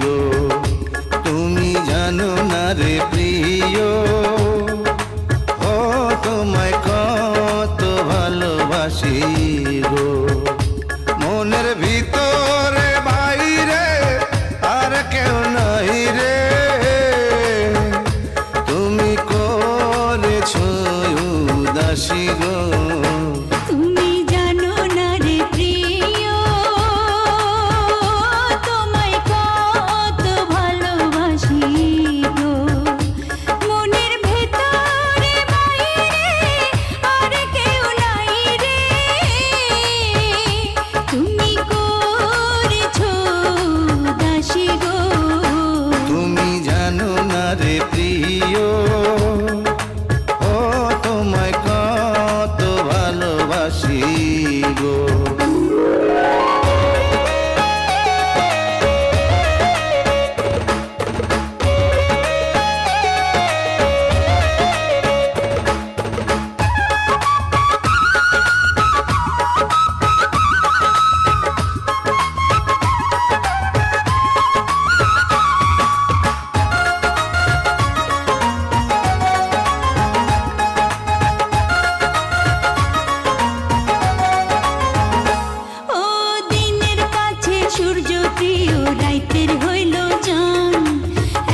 গো তুমি জানো না রে প্রিয় ও তোমায় কত ভালোবাসি গো মনের ভিতরে বাইরে আর কেউ নাই রে তুমি করেছো উদাসী গো তুমি জানো না রে প্রিয় তোমায় কত ভালোবাসি গো মনের ভেতরে বাইরে আর কেউ নাই রে তুমি করেছো দাসী গো তুমি জানো না রে প্রিয় ও তোমায় কত ভালোবাসি গো ও দিনের কাছে সূর্য প্রিয় রাইতের হইল জান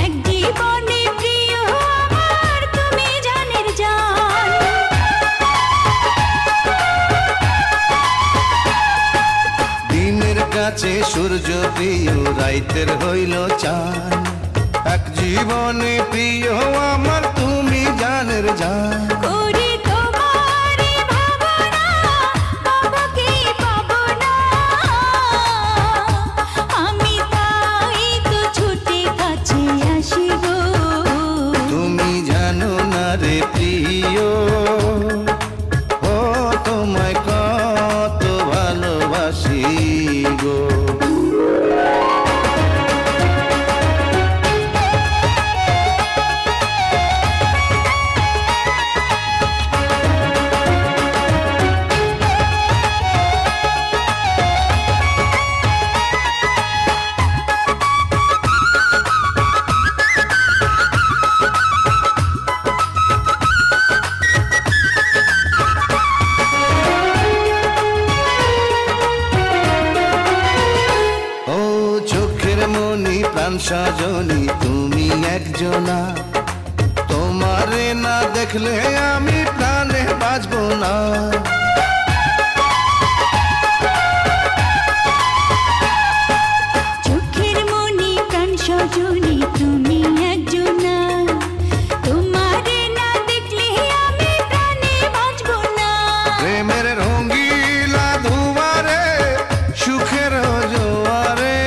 এক জীবনে প্রিয় আমার তুমি জানের জান দিনের কাছে সূর্য প্রিয় রাইতের হইল চান এক জীবনে প্রিয় আমার তুমি জানের জান করি তোমারে ভাবনা পাবো কি পাবো না আমি তাই তো ছুটে কাছে আসি গো তুমি জানো না রে প্রিয় ও তোমায় কত ভালোবাসি গো ও চোখের মনি প্রাণ সজনী তুমি একজনা তোমারে না দেখলে আমি প্রাণে বাঁচবো না চোখের মনি প্রাণ সজনী তুমি একজনা তোমারে না দেখলে আমি প্রাণে বাঁচবো না প্রেমের রঙ্গিলা ধুয়ারে সুখের জোয়ারে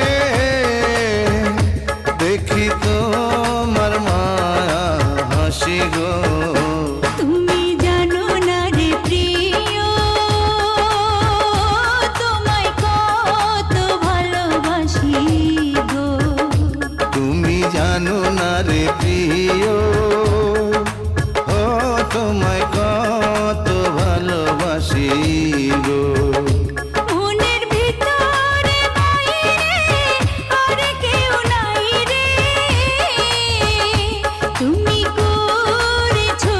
দেখি তোমার মায়া হাসি গো তুমি জানো না রে প্রিয় তোমায় কত ভালোবাসি গো তুমি জানো না রে প্রিয় ও তোমায় কত ভালোবাসি গো মনের ভিতরে বাইরে আর কেউ নাই রে তুমি করেছো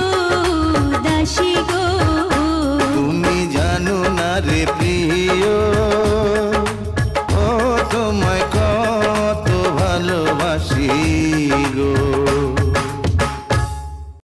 দাসী গো তুমি জানো না রে প্রিয়